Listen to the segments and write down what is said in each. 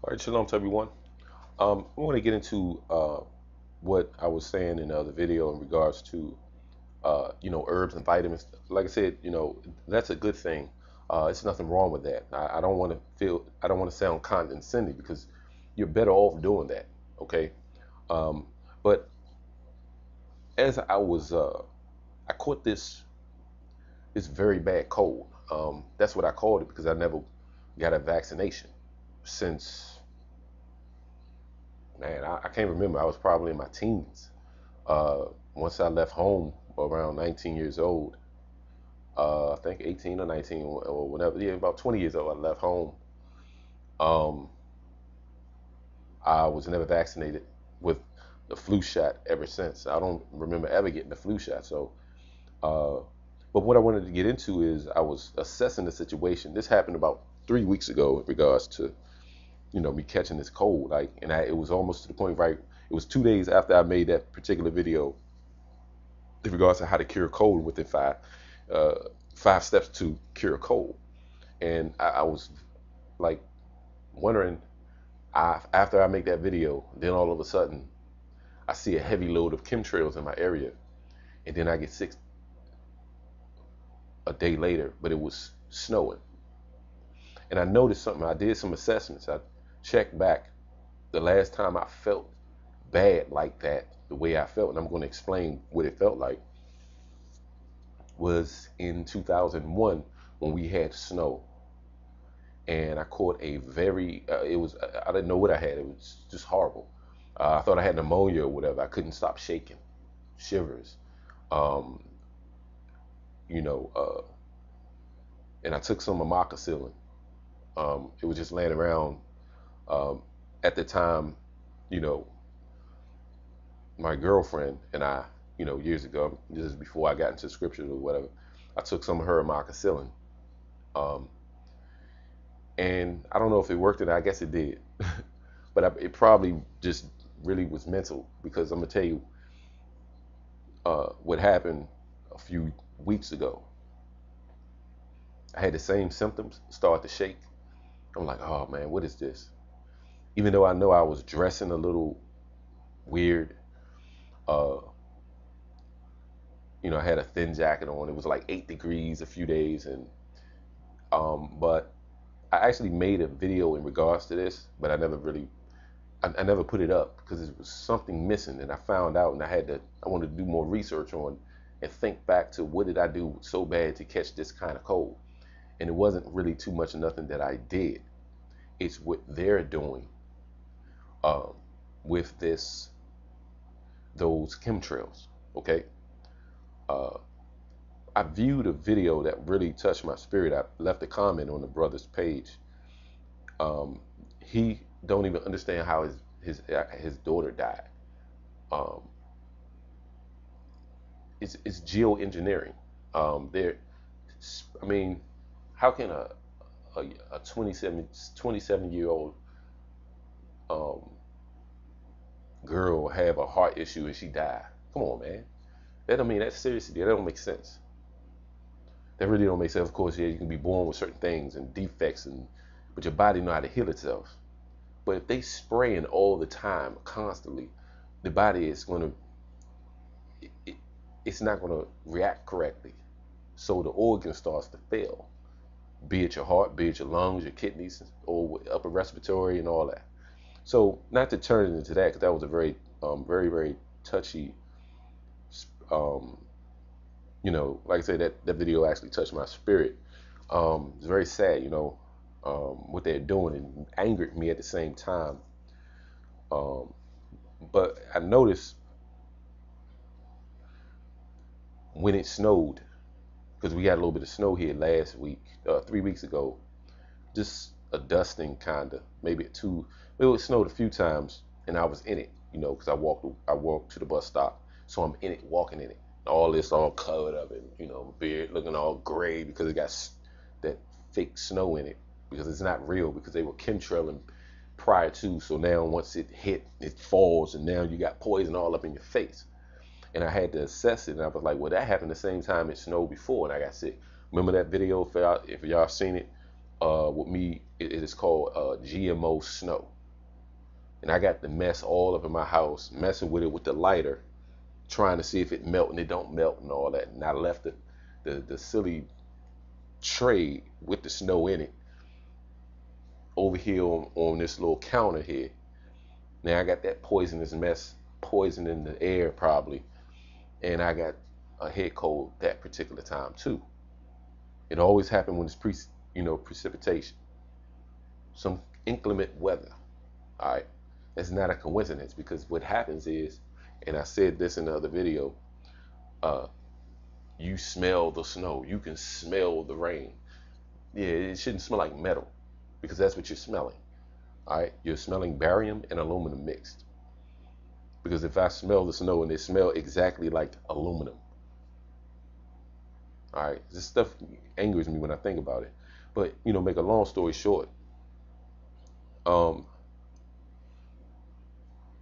All right, shalom to everyone. I want to get into what I was saying in the video in regards to herbs and vitamins. Like I said, that's a good thing. It's nothing wrong with that. I don't want to I don't want to sound condescending because you're better off doing that. Okay. Um, but as I caught this very bad cold. That's what I called it because I never got a vaccination since, man, I can't remember. I was probably in my teens. Once I left home around 19 years old, I think 18 or 19 or whatever, yeah, about 20 years old, I left home. Um, I was never vaccinated with the flu shot ever since. I don't remember ever getting the flu shot. So, uh, but what I wanted to get into is I was assessing the situation. This happened about 3 weeks ago in regards to me catching this cold. Like, and it was almost to the point, right? It was 2 days after I made that particular video in regards to how to cure a cold within uh, 5 steps to cure a cold. And I was like wondering, after I make that video, then all of a sudden I see a heavy load of chemtrails in my area, and then I get sick a day later, but it was snowing. And I noticed something. I did some assessments. I checked back the last time I felt bad like that, the way I felt, and I'm going to explain what it felt like, was in 2001 when we had snow. And I caught a very, I didn't know what I had. It was just horrible. I thought I had pneumonia or whatever. I couldn't stop shaking, shivers, um, you know, uh, and I took some amoxicillin. It was just laying around. Um, at the time, you know, my girlfriend and I, years ago, this is before I got into scriptures or whatever, I took some of her amoxicillin. Um, and I don't know if it worked or not. I guess it did. But it probably just really was mental because I'm going to tell you what happened a few weeks ago. I had the same symptoms, start to shake. I'm like, oh man, what is this? Even though I know I was dressing a little weird, uh, I had a thin jacket on. It was like 8 degrees a few days, and but I actually made a video in regards to this, but I never put it up because it was something missing, and I found out, and I wanted to do more research on and think back to what did I do so bad to catch this kind of cold, and it wasn't really too much of nothing that I did. It's what they're doing um, with those chemtrails. Okay. Uh, I viewed a video that really touched my spirit. I left a comment on the brother's page. He don't even understand how his daughter died. Um, it's geoengineering. There, I mean, how can a 27 year old um, girl have a heart issue and she died? Come on, man. That don't mean that seriously. That don't make sense. That really don't make sense. Of course, yeah, you can be born with certain things and defects, but your body know how to heal itself. But if they spraying all the time, constantly, the body is going to, it, it's not going to react correctly. So the organ starts to fail, be it your heart, be it your lungs, your kidneys, or upper respiratory and all that. So not to turn it into that, because that was a very, very, very touchy, um, like I said, that video actually touched my spirit. It's very sad, what they're doing and angered me at the same time. Um, but I noticed when it snowed, because we got a little bit of snow here last week, 3 weeks ago, just a dusting kind of, maybe it snowed a few times, and I was in it, because I walked to the bus stop, so I'm in it, walking in it, all this all covered up, and beard looking all gray because it got that fake snow in it, because it's not real, because they were chemtrailing prior to, so now once it hit, it falls, and now you got poison all up in your face. And I had to assess it, and I was like, well, that happened the same time it snowed before, and I got sick. Remember that video? If y'all seen it, with me, it is called GMO snow. And I got the mess all up in my house, messing with it with the lighter, trying to see if it melt, and it don't melt and all that. And I left the silly tray with the snow in it over here on this little counter here. Now I got that poisonous mess, poison in the air probably, and I got a head cold that particular time too. It always happened when it's precipitation, some inclement weather. All right, that's not a coincidence, because what happens is, and I said this in the other video, uh, you smell the snow, you can smell the rain. Yeah, it shouldn't smell like metal, because that's what you're smelling. All right, you're smelling barium and aluminum mixed. Because if I smell the snow and it smell exactly like aluminum, all right, this stuff angers me when I think about it. But make a long story short, um,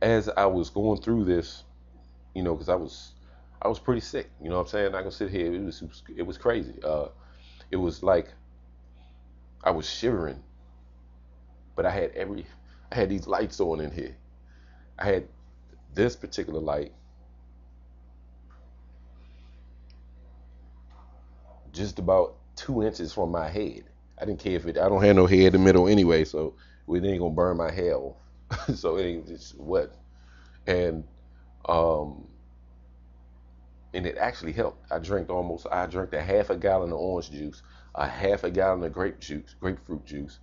as I was going through this, because I was pretty sick. You know what I'm saying? I can sit here. It was crazy. It was like I was shivering, but I had these lights on in here. I had this particular light just about 2 inches from my head. I didn't care if I don't have no hair in the middle anyway, so it ain't gonna burn my hair off. So it ain't just what. And um, and it actually helped. I drank a half a gallon of orange juice, a half a gallon of grapefruit juice.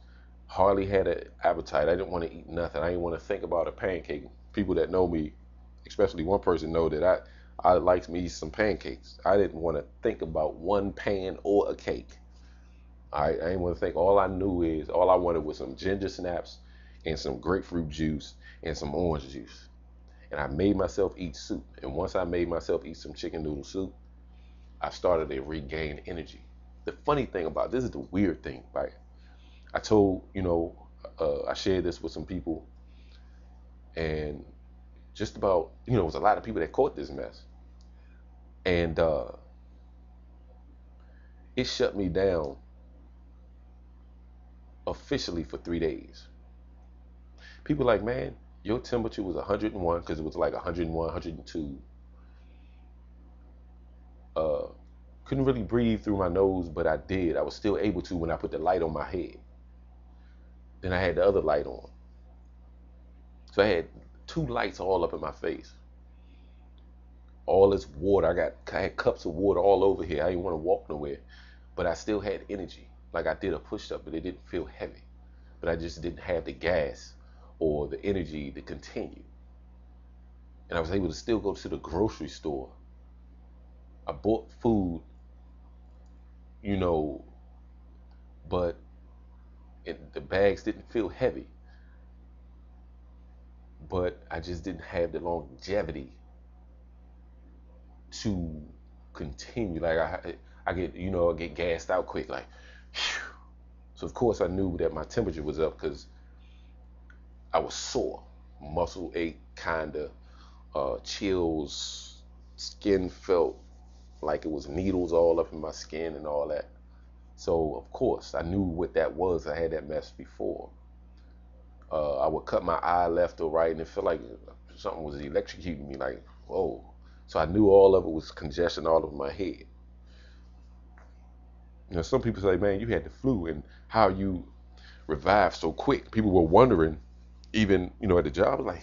Hardly had an appetite. I didn't want to eat nothing. I didn't want to think about a pancake. People that know me, especially one person, know that I like me some pancakes. I didn't want to think about one pan or a cake. I didn't want to think. All I wanted was some ginger snaps and some grapefruit juice and some orange juice. And I made myself eat soup. And once I made myself eat some chicken noodle soup, I started to regain energy. The funny thing about this is the weird thing, right? I told, I shared this with some people, and just about, it was a lot of people that caught this mess. And it shut me down officially for 3 days. People like, man, your temperature was 101, because it was like 101, 102. Couldn't really breathe through my nose, but I did. I was still able to when I put the light on my head. Then I had the other light on. So I had two lights all up in my face. All this water. I had cups of water all over here. I didn't want to walk nowhere, but I still had energy. Like I did a push-up, but it didn't feel heavy. But I just didn't have the gas or the energy to continue. And I was able to still go to the grocery store. I bought food, but the bags didn't feel heavy. But I just didn't have the longevity to continue. Like I get gassed out quick. Like, whew. So of course I knew that my temperature was up, because I was sore, muscle ache, kinda, chills, skin felt like it was needles all up in my skin and all that. So of course I knew what that was. I had that mess before. I would cut my eye left or right, and it felt like something was electrocuting me. Like, whoa. So I knew all of it was congestion all over my head. Some people say, man, you had the flu, and how you revived so quick. People were wondering, even at the job, like,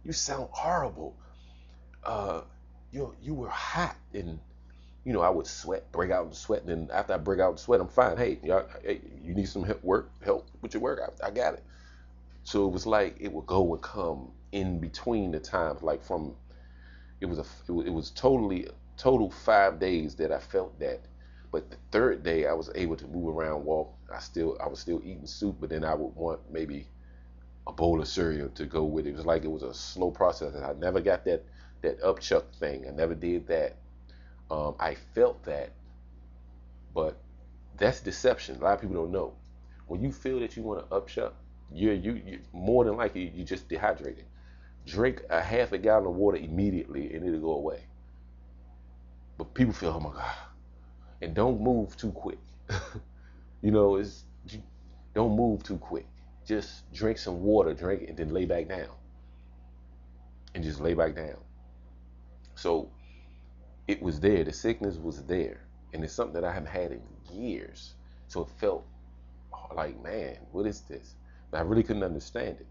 you sound horrible. You were hot, and I would break out in sweat, and then after I break out in sweat, I'm fine. Hey, you need some help with your work? I got it. So it was like it would go and come in between the times, like from it was total 5 days that I felt that. But the third day I was able to move around, walk. I was still eating soup, but then I would want maybe a bowl of cereal to go with it. It was like it was a slow process. I never got that upchuck thing. I never did that. I felt that, but that's deception. A lot of people don't know. When you feel that you want to upchuck, you more than likely you just dehydrated. Drink a half a gallon of water immediately, and it'll go away. But people feel, oh my God, and don't move too quick. It's Don't move too quick. Just drink some water, drink it, and then lay back down. And just lay back down. So it was there. The sickness was there. And it's something that I haven't had in years. So it felt like, man, what is this? And I really couldn't understand it.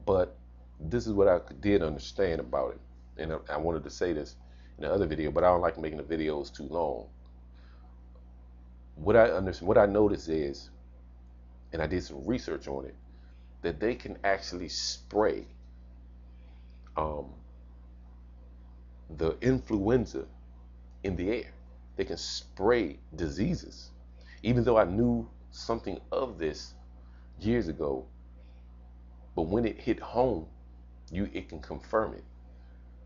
But this is what I did understand about it. And I wanted to say this in the other video, but I don't like making the videos too long. What I noticed is, and I did some research on it, that they can actually spray um, the influenza in the air. They can spray diseases. Even though I knew something of this years ago, but when it hit home, it can confirm it.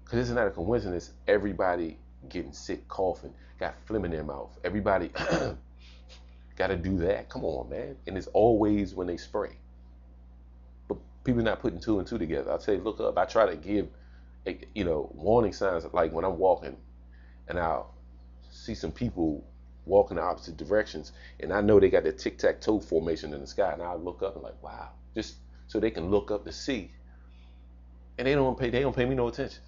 Because it's not a coincidence. Everybody getting sick, coughing, got phlegm in their mouth. Everybody got to do that. Come on, man. And it's always when they spray. But people not putting two and two together. I say, look up. I try to give, warning signs. Like when I'm walking, and I'll see some people walking the opposite directions, and I know they got that tic-tac-toe formation in the sky, and I look up and like, wow, just so they can look up to see, and they don't pay me no attention.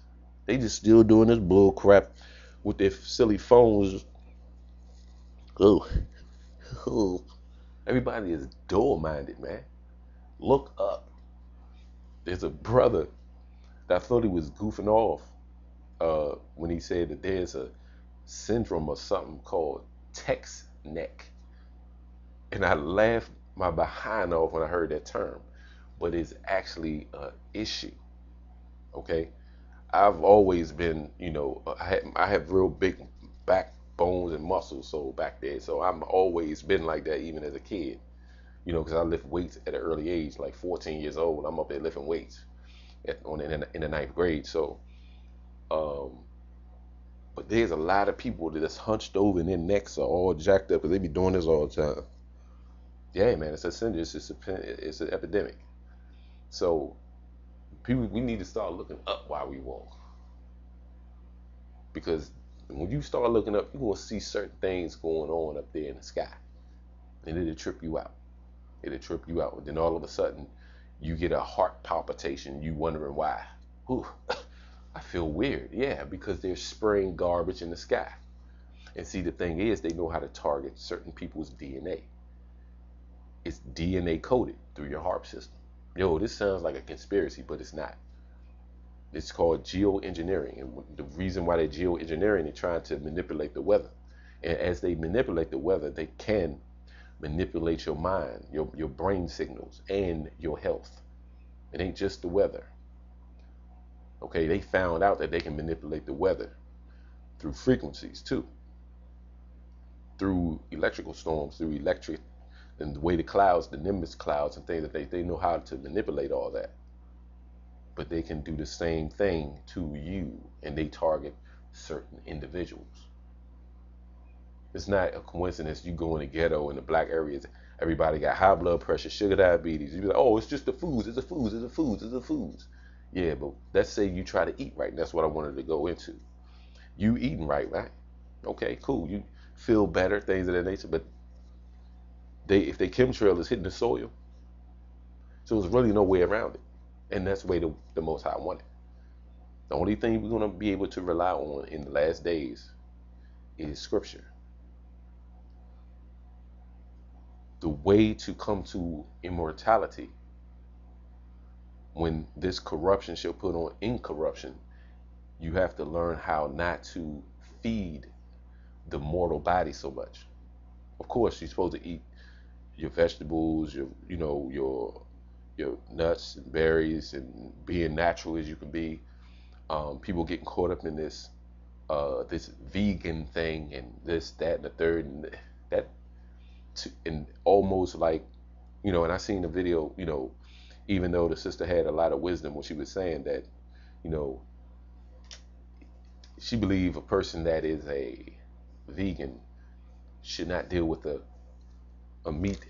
They just still doing this bull crap with their silly phones. Oh, oh. Everybody is dull-minded, man. Look up. There's a brother that I thought he was goofing off when he said that there's a syndrome or something called text neck. And I laughed my behind off when I heard that term. But it's actually an issue. Okay? I've always been, I have real big backbones and muscles, so back there. So I'm always been like that, even as a kid. Because I lift weights at an early age, like 14 years old. I'm up there lifting weights in the ninth grade. So, but there's a lot of people that is hunched over and their necks are all jacked up because they be doing this all the time. Yeah, man, it's an epidemic. So we need to start looking up while we walk, because when you start looking up, you're gonna see certain things going on up there in the sky, and it'll trip you out. It'll trip you out. And then all of a sudden, you get a heart palpitation. You wondering why? Ooh, I feel weird. Yeah, because they're spraying garbage in the sky. And see, the thing is, they know how to target certain people's DNA. It's DNA coded through your heart system. Yo, this sounds like a conspiracy, but it's not. It's called geoengineering. And the reason why they're geoengineering, they're trying to manipulate the weather. And as they manipulate the weather, they can manipulate your mind, your brain signals, and your health. It ain't just the weather. Okay, they found out that they can manipulate the weather through frequencies too, through electrical storms, through electric, and the way the clouds, the nimbus clouds and things, that they know how to manipulate all that. But they can do the same thing to you, and they target certain individuals. It's not a coincidence you go in the ghetto in the black areas, everybody got high blood pressure, sugar, diabetes. You be like, oh, it's just the foods, it's the foods, it's the foods, it's the foods. Yeah, but let's say you try to eat right, and that's what I wanted to go into. You eating right, right? Okay, cool. You feel better, things of that nature, but if they chemtrail is hitting the soil, so there's really no way around it. And that's the way the Most High wanted. The only thing we're going to be able to rely on in the last days is Scripture. The way to come to immortality, when this corruption shall put on incorruption, you have to learn how not to feed the mortal body so much. Of course, you're supposed to eat your vegetables, your nuts and berries, and being natural as you can be. People getting caught up in this vegan thing and this, that, and the third, and that, and almost like, and I seen the video, even though the sister had a lot of wisdom when she was saying that, she believed a person that is a vegan should not deal with a meat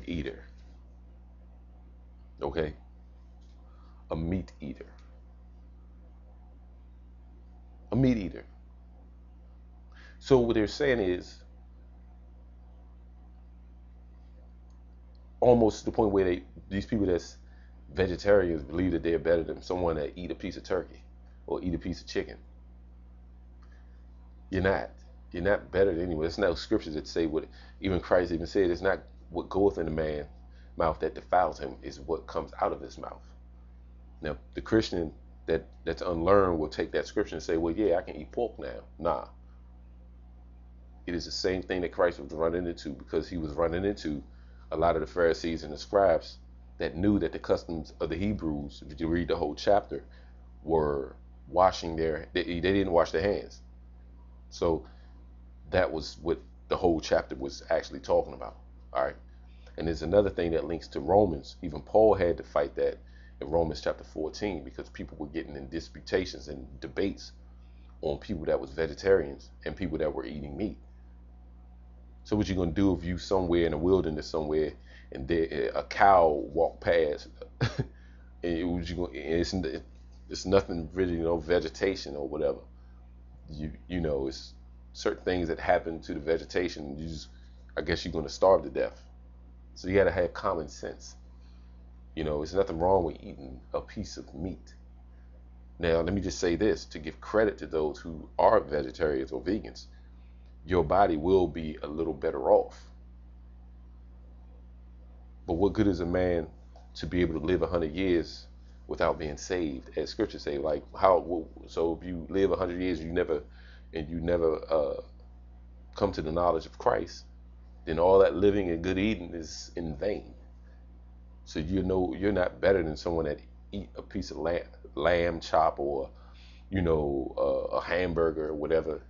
eater. Okay, a meat eater. A meat eater. So what they're saying is, almost to the point where these people that's vegetarians believe that they're better than someone that eat a piece of turkey or eat a piece of chicken. You're not. You're not better than anyone. There's no scriptures that say what even Christ even said. It's not what goeth in a man's mouth that defiles him, is what comes out of his mouth. Now, the Christian that's unlearned will take that scripture and say, well, yeah, I can eat pork now. Nah. It is the same thing that Christ was running into, because he was running into a lot of the Pharisees and the scribes that knew that the customs of the Hebrews, if you read the whole chapter, were washing they didn't wash their hands. So that was what the whole chapter was actually talking about. All right. And there's another thing that links to Romans. Even Paul had to fight that in Romans chapter 14, because people were getting in disputations and debates on people that was vegetarians and people that were eating meat. So what you gonna do if you somewhere in the wilderness somewhere and there a cow walk past and it's nothing really, vegetation or whatever. It's certain things that happen to the vegetation. I guess you're gonna starve to death. So you gotta have common sense. There's nothing wrong with eating a piece of meat. Now, let me just say this to give credit to those who are vegetarians or vegans. Your body will be a little better off. But what good is a man to be able to live 100 years without being saved? As scripture say, like so if you live 100 years, you never come to the knowledge of Christ, then all that living and good eating is in vain. So you're not better than someone that eat a piece of lamb chop or a hamburger or whatever.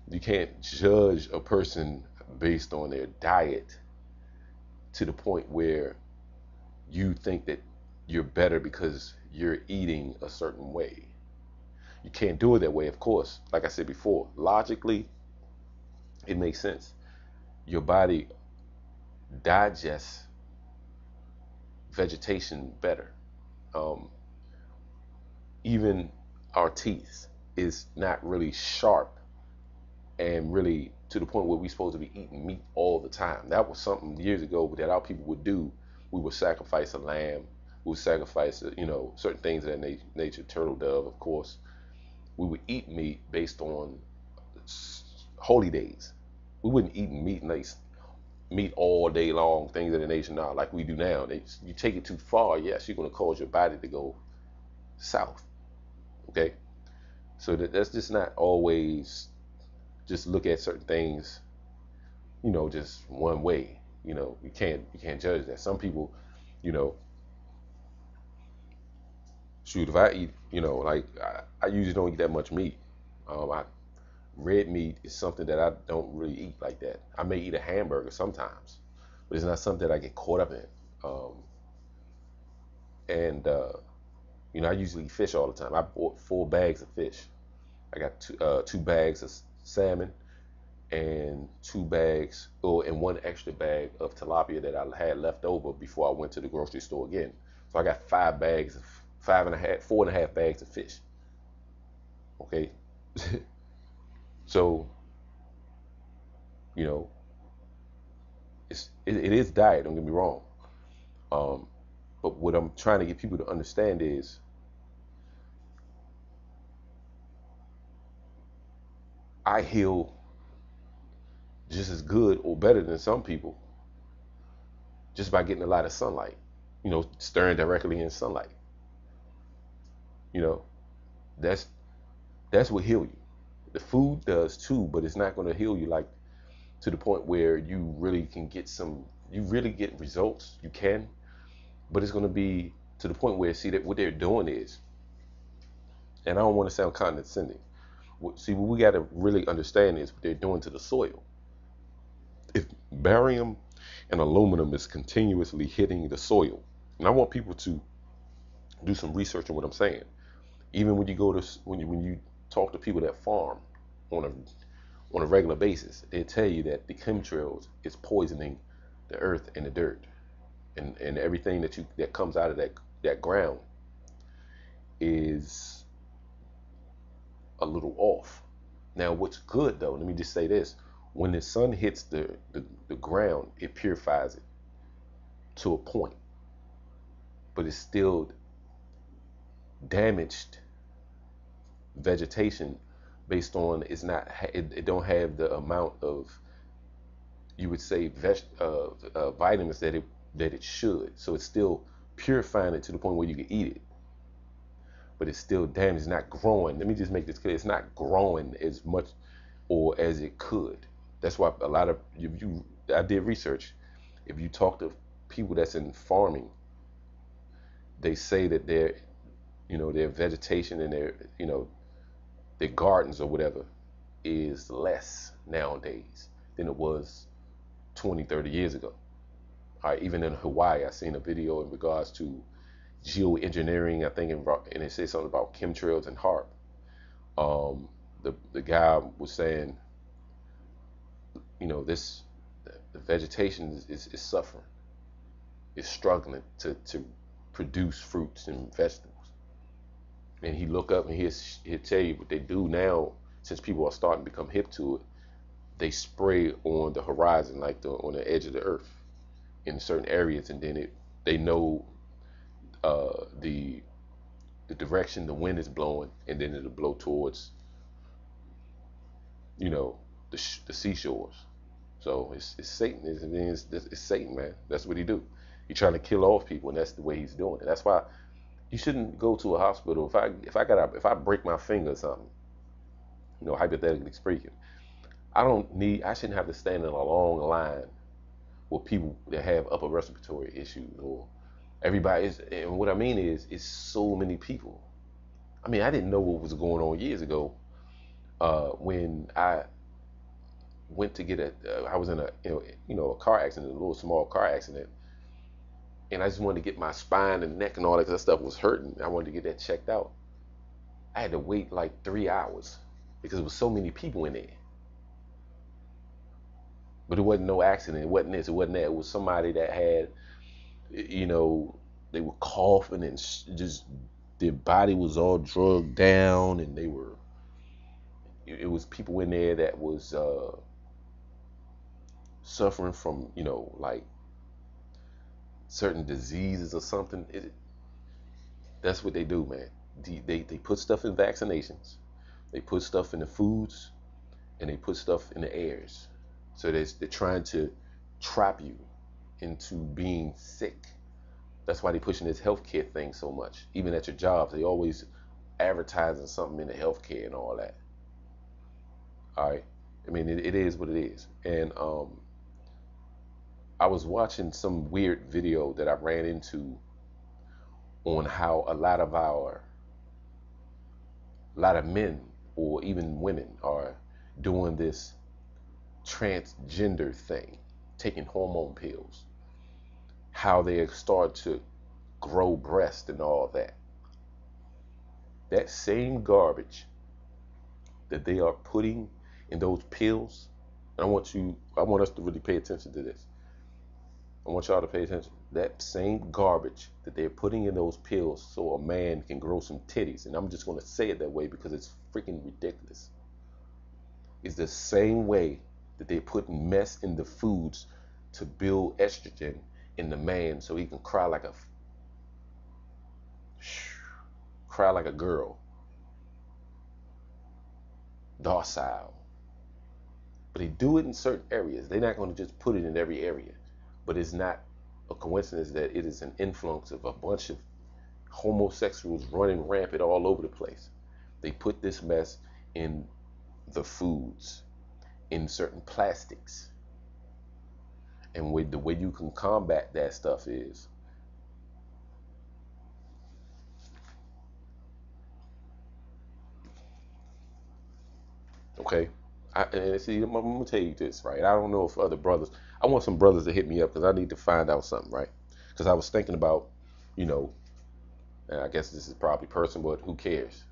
You can't judge a person based on their diet to the point where you think that you're better because you're eating a certain way. You can't do it that way, of course. Like I said before, logically, it makes sense. Your body digests vegetation better. Even our teeth is not really sharp and really to the point where we're supposed to be eating meat all the time. That was something years ago that our people would do. We would sacrifice a lamb. We would sacrifice, certain things of that nature, turtle dove, of course. We would eat meat based on holy days. We wouldn't eat meat all day long, things of the nation now, like we do now. You take it too far, yes, you're going to cause your body to go south. Okay? So that's just not always just look at certain things, just one way. You can't judge that. Some people, shoot, if I eat, like I usually don't eat that much meat. Red meat is something that I don't really eat like that. I may eat a hamburger sometimes, but it's not something that I get caught up in. I usually eat fish all the time. I bought 4 bags of fish. I got two bags of salmon and 2 bags, and 1 extra bag of tilapia that I had left over before I went to the grocery store again. So I got 4.5 bags of fish. Okay. So, it is diet, don't get me wrong. But what I'm trying to get people to understand is I heal just as good or better than some people just by getting a lot of sunlight, staring directly in sunlight. That's what heal you. The food does too, but it's not going to heal you like to the point where you really can you really get results. You can, but it's going to be to the point where, see, that what they're doing is, and I don't want to sound condescending. See, what we got to really understand is what they're doing to the soil. If barium and aluminum is continuously hitting the soil, and I want people to do some research on what I'm saying. Even when you go to when you talk to people that farm on a regular basis, they tell you that the chemtrails is poisoning the earth and the dirt, and everything that comes out of that ground is a little off. Now, what's good though? Let me just say this: When the sun hits the ground, it purifies it to a point, but it's still damaged vegetation based on it's not it don't have the amount of, you would say, vitamins that it should. So it's still purifying it to the point where you can eat it, but it's still damaged. It's not growing. Let me just make this clear. It's not growing as much or as it could. That's why a lot of I did research. If you talk to people that's in farming, they say that their vegetation and their gardens or whatever is less nowadays than it was 20, 30 years ago. All right, even in Hawaii, I seen a video in regards to geoengineering, I think, and it said something about chemtrails and HARP. The guy was saying, this the vegetation is suffering, is struggling to produce fruits and vegetables. And he look up and he'll tell you what they do now, since people are starting to become hip to it. They spray on the horizon, like on the edge of the earth, in certain areas, and then they know the direction the wind is blowing, and then it'll blow towards the seashores. So it's Satan. It's Satan, man. That's what he do. He's trying to kill off people, and that's the way he's doing it. That's why you shouldn't go to a hospital if I break my finger or something. Hypothetically speaking, I shouldn't have to stand in a long line with people that have upper respiratory issues, or everybody is. And what I mean is, it's so many people. I mean, I didn't know what was going on years ago when I went to get I was in a car accident, a little small car accident, and I just wanted to get my spine and neck and all that stuff was hurting. I wanted to get that checked out. I had to wait like 3 hours because there was so many people in there. But it wasn't no accident. It wasn't this. It wasn't that. It was somebody that had, they were coughing and just their body was all drugged down, and it was people in there that was suffering from, like certain diseases or something. That's what they do, man. They put stuff in vaccinations. They put stuff in the foods, and they put stuff in the airs. So they're trying to trap you into being sick. That's why they're pushing this healthcare thing so much. Even at your jobs, they always advertising something in the healthcare and all that. All right. I mean, it is what it is. And I was watching some weird video that I ran into on how a lot of men or even women are doing this transgender thing, taking hormone pills, how they start to grow breast and all that. That same garbage that they are putting in those pills, and I want us to really pay attention to this. I want y'all to pay attention. That same garbage that they're putting in those pills so a man can grow some titties, and I'm just going to say it that way because it's freaking ridiculous, is the same way that they're putting mess in the foods to build estrogen in the man so he can cry like a girl, docile. But they do it in certain areas. They're not going to just put it in every area. But it's not a coincidence that it is an influence of a bunch of homosexuals running rampant all over the place. They put this mess in the foods, in certain plastics. And the way you can combat that stuff is okay. And see, I'm gonna tell you this, right? I don't know if other brothers. I want some brothers to hit me up because I need to find out something, right? Because I was thinking about, and I guess this is probably personal, but who cares?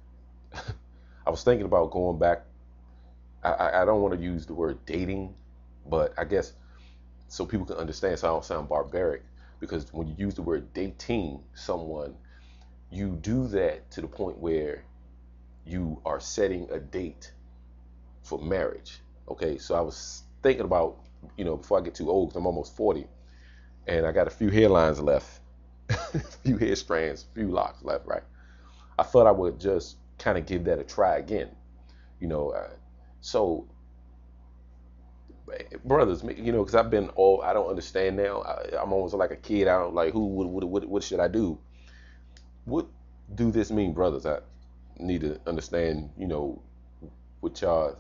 I was thinking about going back. I don't want to use the word dating, but I guess so people can understand, so I don't sound barbaric. Because when you use the word dating someone, you do that to the point where you are setting a date for marriage. Okay, so I was thinking about, before I get too old, 'cause I'm almost 40, and I got a few hairlines left, a few hair strands, a few locks left, right? I thought I would just kind of give that a try again, you know. So, brothers, because I've been all, I don't understand now. I'm almost like a kid. I don't like what should I do? What do this mean, brothers? I need to understand, what y'all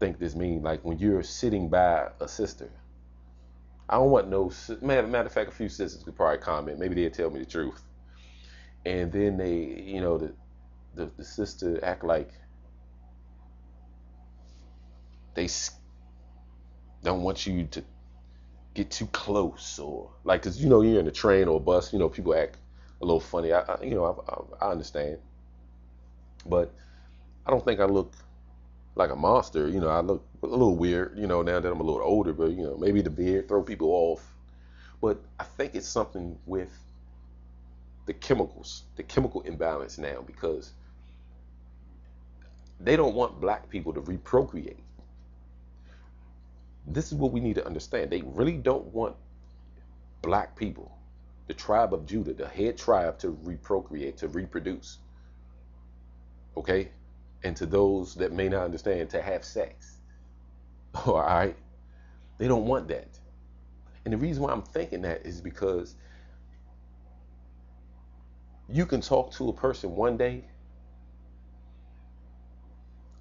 think this mean. Like when you're sitting by a sister, I don't want no, matter of fact, a few sisters could probably comment. Maybe they'll tell me the truth. And then they, the sister act like they don't want you to get too close, or like, cause you're in a train or a bus, people act a little funny. I understand, but I don't think I look like a monster. I look a little weird, now that I'm a little older, but maybe the beard throw people off. But I think it's something with the chemical imbalance now, because they don't want black people to reprocreate. This is what we need to understand. They really don't want black people, the tribe of Judah, the head tribe, to reprocreate, to reproduce. Okay? And to those that may not understand, to have sex. All right? They don't want that. And the reason why I'm thinking that is because you can talk to a person one day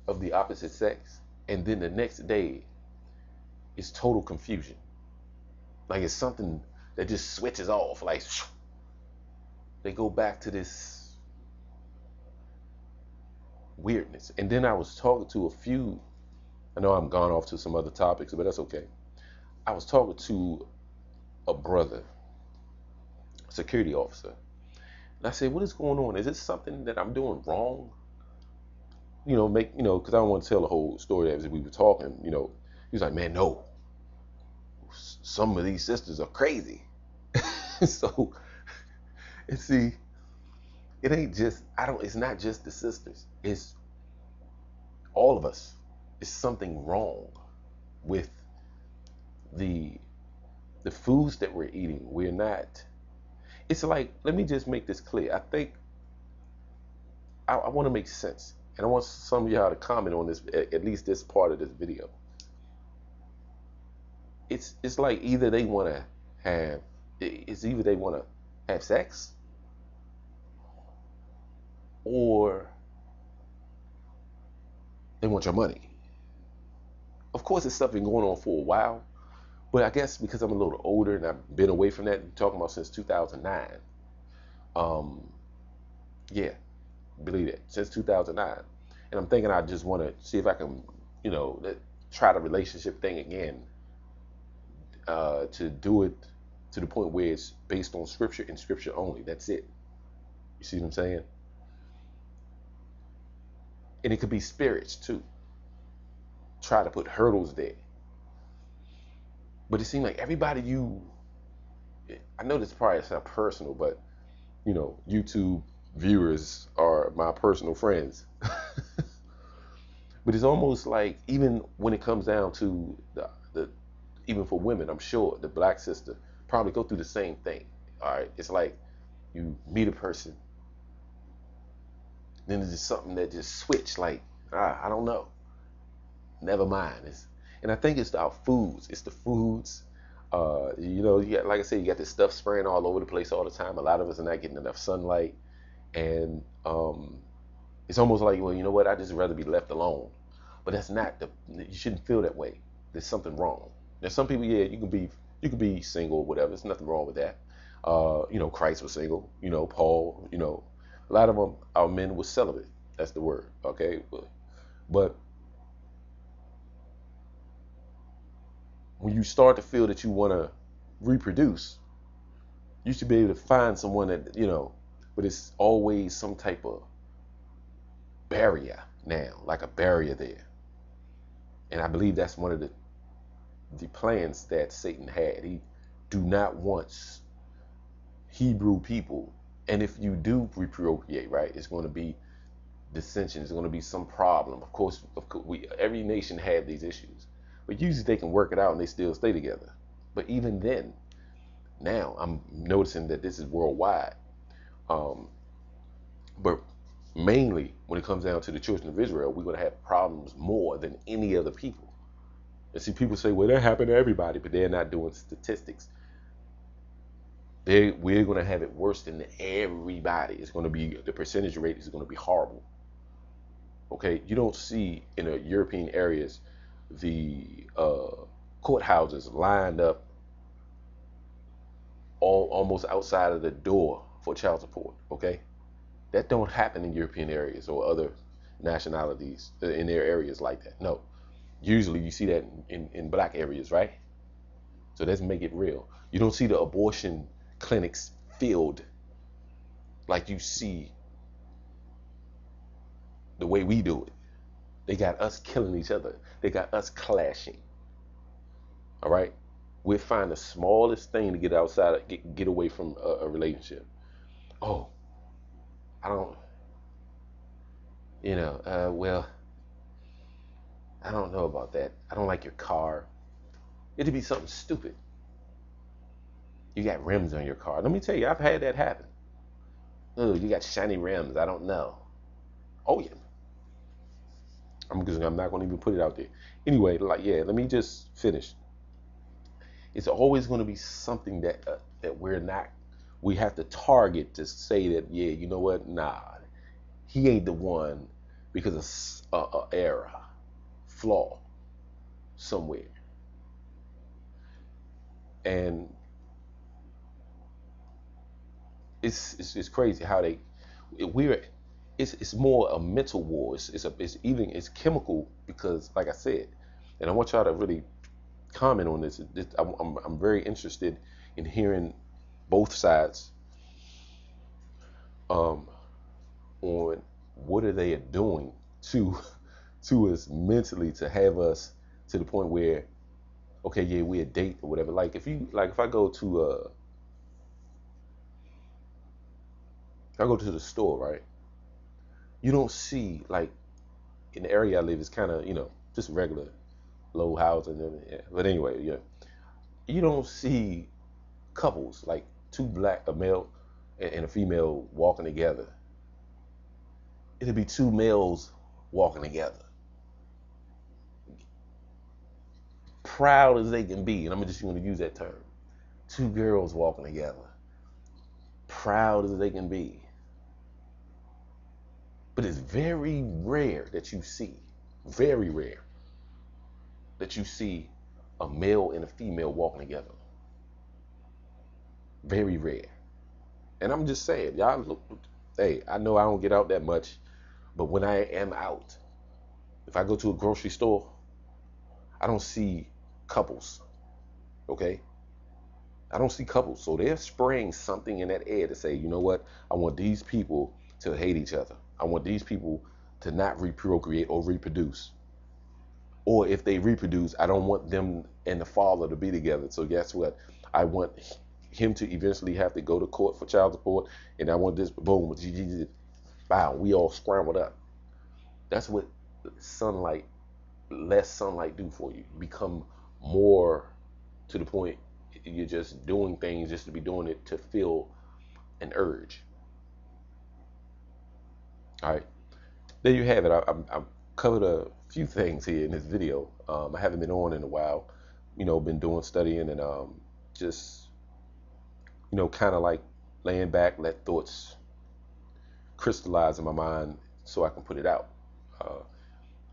of the opposite sex, and then the next day it's total confusion. Like it's something that just switches off. Like they go back to this weirdness. And then I was talking to a few, I know I'm gone off to some other topics, but that's okay. I was talking to a brother, security officer, and I said, what is going on? Is it something that I'm doing wrong? Because I don't want to tell the whole story as we were talking. He was like, man, no, some of these sisters are crazy. So, and see, it ain't just, it's not just the sisters, it's all of us. It's something wrong with the foods that we're eating. We're not, it's like, let me just make this clear. I think I want to make sense, and I want some of y'all to comment on this, at least this part of this video. It's like either they want to have, it's either they want to have sex, or they want your money. Of course, it's something going on for a while, but I guess because I'm a little older and I've been away from that, I'm talking about since 2009. Yeah, believe it, since 2009. And I'm thinking I just want to see if I can, try the relationship thing again, to do it to the point where it's based on scripture and scripture only. That's it. You see what I'm saying? And it could be spirits too. Try to put hurdles there. But it seemed like everybody I know this probably sounds personal, but YouTube viewers are my personal friends. But it's almost like, even when it comes down to the even for women, I'm sure the black sister probably go through the same thing. All right, it's like you meet a person, then there's just something that just switch. Like, I don't know. Never mind. And I think it's our foods. It's the foods. You got, like I said, you got this stuff spraying all over the place all the time. A lot of us are not getting enough sunlight, and it's almost like, well, you know what? I just rather be left alone. But that's not you shouldn't feel that way. There's something wrong. There's some people, yeah, you can be single or whatever. There's nothing wrong with that. Christ was single. Paul. A lot of them, our men, were celibate. That's the word. Okay, but when you start to feel that you want to reproduce, you should be able to find someone that, but it's always some type of barrier now, like a barrier there. And I believe that's one of the plans that Satan had. He do not want Hebrew people, and if you do reprocreate, right, it's going to be dissension. It's going to be some problem. Of course, every nation had these issues, But usually they can work it out and they still stay together. But even then, now I'm noticing that this is worldwide. Um, but mainly when it comes down to the children of Israel, we're going to have problems more than any other people. And see, people say, well, that happened to everybody, but they're not doing statistics. We're going to have it worse than everybody. It's going to be, the percentage rate is going to be horrible. Okay, you don't see in the European areas the courthouses lined up almost outside of the door for child support. Okay, that don't happen in European areas or other nationalities in their areas like that. No, usually you see that in black areas, right? So let's make it real. You don't see the abortion clinics filled like you see the way we do it. They got us killing each other. They got us clashing. All right. We find the smallest thing to get outside, get away from a relationship. Oh, I don't, well, I don't know about that. I don't like your car. It'd be something stupid. You got rims on your car. Let me tell you, I've had that happen. Oh, you got shiny rims. I don't know. Oh yeah. I'm not going to even put it out there. Anyway, like, yeah, let me just finish. It's always going to be something that we have to target to say that, yeah, you know what? Nah, he ain't the one because of a error, flaw somewhere. And it's crazy how we're it's more a mental war. It's chemical because, like I said, and I want y'all to really comment on this. I'm very interested in hearing both sides um, on what are they doing to us mentally to have us to the point where, okay, yeah, we a date or whatever. Like if I go to the store, right? You don't see, like, in the area I live, it's kind of, just regular low housing. Yeah. But anyway, yeah, you don't see couples like a male and a female walking together. It'll be two males walking together, proud as they can be, and I'm just going to use that term. Two girls walking together, proud as they can be. But it's very rare that you see, very rare, that you see a male and a female walking together. Very rare. And I'm just saying, y'all look, hey, I know I don't get out that much, but when I am out, if I go to a grocery store, I don't see couples, okay? I don't see couples. So they're spraying something in that air to say, you know what? I want these people to hate each other. I want these people to not reprocreate or reproduce. Or if they reproduce, I don't want them and the father to be together. So guess what? I want him to eventually have to go to court for child support, and I want this, boom, wow, we all scrambled up. That's what less sunlight do for you. You become more to the point you're just doing things just to be doing it to feel an urge. All right, there you have it. I've covered a few things here in this video. I haven't been on in a while, been doing studying and just, kind of like laying back, let thoughts crystallize in my mind so I can put it out.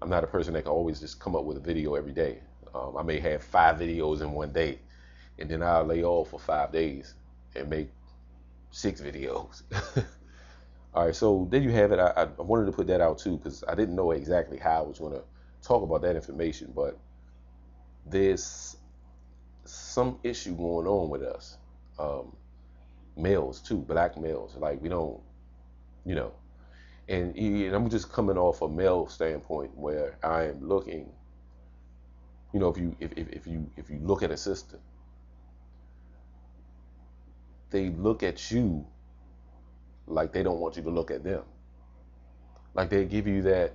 I'm not a person that can always just come up with a video every day. I may have 5 videos in one day, and then I'll lay off for 5 days and make 6 videos. All right, so there you have it. I wanted to put that out too because I didn't know exactly how I was going to talk about that information, but there's some issue going on with us, males too, black males. Like we don't, you know, and I'm just coming off a male standpoint where I am looking. If you look at a sister, they look at you like they don't want you to look at them. Like they give you that,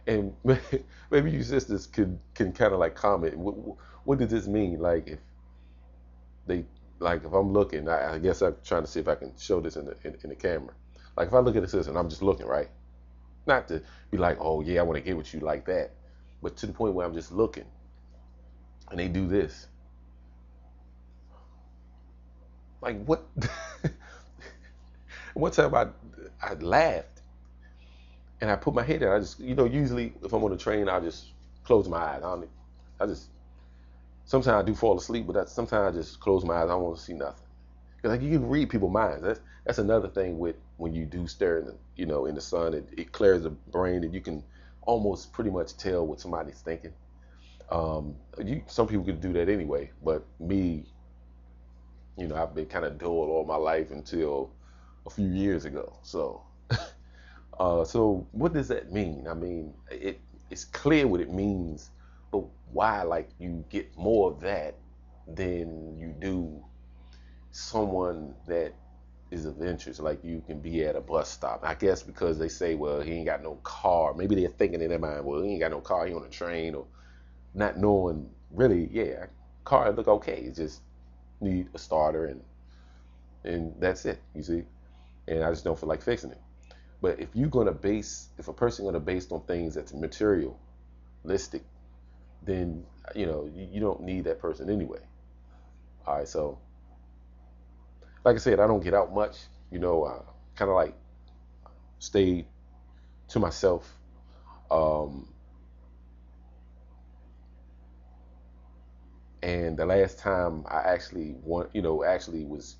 And maybe you sisters can kind of like comment. What does this mean? Like if they like if I'm looking, I guess I'm trying to see if I can show this in the camera. Like if I look at the sister and I'm just looking, right? Not to be like, oh yeah, I want to get with you like that, but to the point where I'm just looking and they do this. Like what? One time I laughed and I put my head down. I just usually if I'm on the train I just close my eyes. I just sometimes I do fall asleep, but sometimes I just close my eyes. I don't want to see nothing. Because like you can read people's minds. That's another thing with when you do stare in in the sun. It clears the brain and you can almost pretty much tell what somebody's thinking. Some people could do that anyway, but me, I've been kind of dull all my life until a few years ago. So what does that mean? I mean, it's clear what it means, but why like you get more of that than you do someone that is of interest. Like you can be at a bus stop. I guess because they say, well, he ain't got no car. Maybe they're thinking in their mind, well, he ain't got no car. He on a train, or not knowing really, yeah, car look okay. It just need a starter and that's it. You see, and I just don't feel like fixing it. But if a person gonna base on things that's materialistic, then you don't need that person anyway. All right, so like I said, I don't get out much. Kind of like stay to myself. Um, and the last time I actually was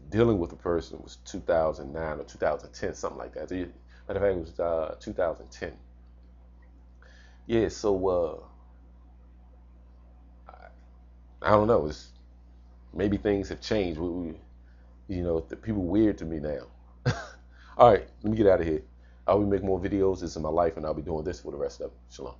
dealing with a person was 2009 or 2010, something like that. Matter of fact, it was 2010. Yeah, so I don't know. It's maybe things have changed. The people weird to me now. All right, let me get out of here. I'll be making more videos. This is my life, and I'll be doing this for the rest of it. Shalom.